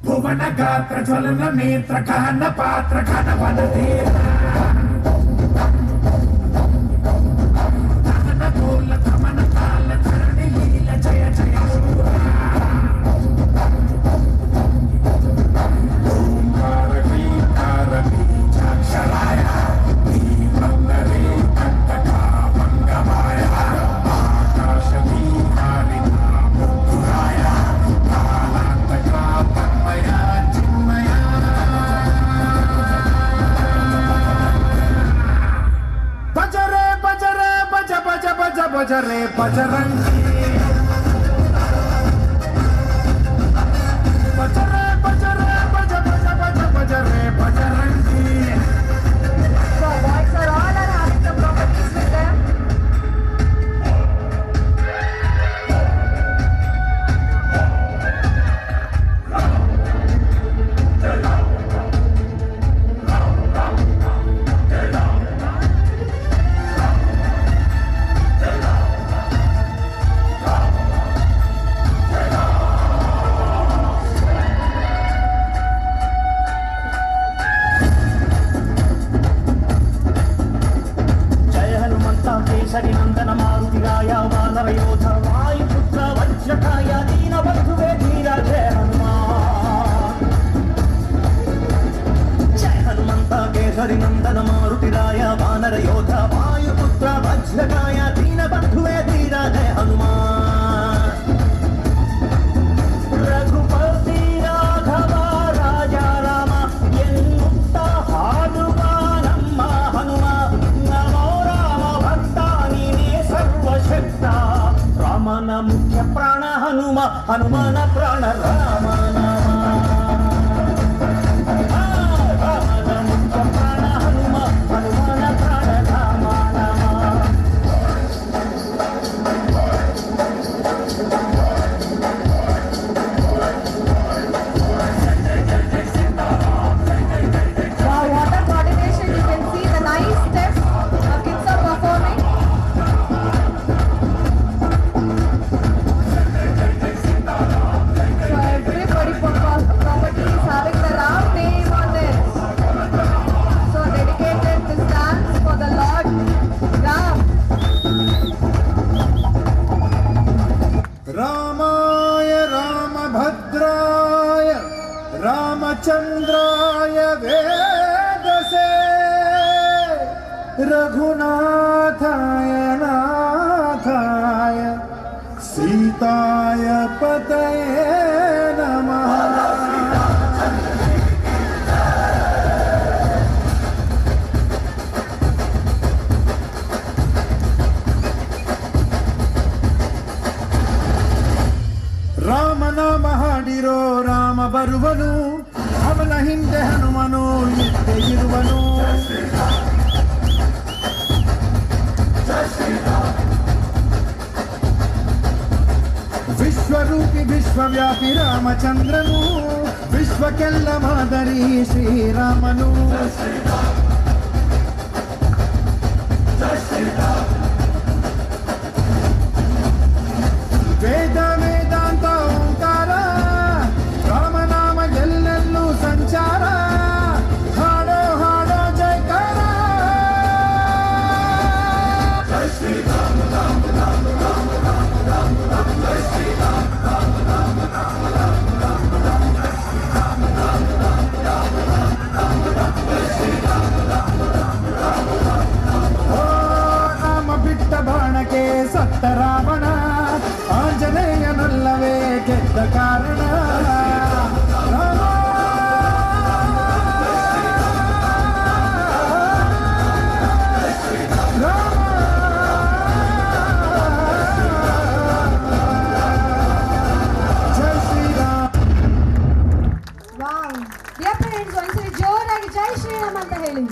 ಭುವನ ಗಾತ್ರ ಜ್ವಲನ ನೇತ್ರ ಕಹನ ಪಾತ್ರ ಘನವನ ಧೀರ ದಹನ ಗೋಲ ಕಮನ ಕಾಲ ಧರಣಿ ಲೀಲ ಜಯ ಜಯ ಶೂರ ಓಂಕಾರ ಕ್ರೀಕಾರ ಬೀಜಾಕ್ಷರಾಯ ಭೀಮಂಗರೇ ಕಂಟಕ ಮಂಗಮಾಯ ಆಕಾಶ ವಿಹಾರಿ ಮುಕ್ಕುರಾಯ ಕಾಲಾಂತಕ ತನ್ಮಯ ಚಿನ್ಮಯ ಭಜರೆ ಭಜರೆ ಭಜ ಭಜ ಭಜ ಭಜರೆ Bajrangi ಭಜರೆ ಭಜರೆ ಭಜ ಭಜ ಭಜ ಭಜರೆ Bajrangi. So boys are all are having the properties with them. ಕೇಸರಿ ನಂದನ ಮಾರುತಿರಾಯ ವಾನರ ಯೋಧ ವಾಯುಪುತ್ರ ವಜ್ರಕಾಯ ದೀನ ಬಂಧುವೆ ಧೀರ ಜಯ ಹನುಮಾನ್. ಜಯ ಹನುಮಂತ ಕೇಸರಿ ನಂದನ ಮಾರುತಿರಾಯ ವಾನರ ಯೋಧ ವಾಯುಪುತ್ರ ವಜ್ರಕಾಯ ದೀನ ಬಂಧುವೆ ಧೀರ ಜಯ ಹನುಮಾನ್. ರಘುಪತಿ ರಾಘವ ರಾಜ ರಾಮ ಎನ್ನುತ್ತ ಹಾಡುವ ನಮ್ಮ ಹನುಮ ನಮೋ ರಾಮನ ಮುಖ್ಯ ಪ್ರಾಣ ಹನುಮ ಹನುಮನ ಪ್ರಾಣ ರಾಮ ರಾಮನ ಮುಖ್ಯ ಪ್ರಾಣ ಹನುಮ ಹನುಮನ ಪ್ರಾಣ Rama Wow, what a coordination. You can see the nice steps our kids are performing. So everybody property is having the Ram name on it. So dedicated this dance for the Lord Ram. ರಾಮಾಯ ರಾಮಭದ್ರಾಯ ರಾಮಚಂದ್ರಾಯ ವೇದಸೇ ರಘುನಾಥಾಯ ನಾಥಾಯ ಸೀತಾಯ ಪತಯೇ ನಮಃ. ರಾಮನಾಮ ಹಾಡಿರೋ ರಾಮ ಬರುವನು, ಅವನ ಹಿಂದೆ ಹನುಮನು ನಿತ್ಯ ಇರುವನು. ವಿಶ್ವರೂಪಿ ವಿಶ್ವವ್ಯಾಪಿ ರಾಮಚಂದ್ರನು, ವಿಶ್ವಕ್ಕೆಲ್ಲ ಮಾದರಿ ಶ್ರೀರಾಮನು. ವೇದ ವೇದಾಂತ ಓಂಕಾರ ರಾಮನಾಮ ಎಲ್ಲೆಲ್ಲೂ ಸಂಚಾರ. ಹಾಡೋ ಹಾಡೋ ಜಯಕಾರ. ರಾಮ ಬಿಟ್ಟ ಬಾಣಕ್ಕೆ ಸತ್ತ ರಾವಣ, ಆಂಜನೇಯನಲ್ಲವೇ ಗೆದ್ದ ಕಾರಣ. ಜೈ Shriram. Wow. Dear parents, once ಜೋರಾಗಿ ಜೈ ಶ್ರೀರಾಮ್ ಅಂತ ಹೇಳಿ.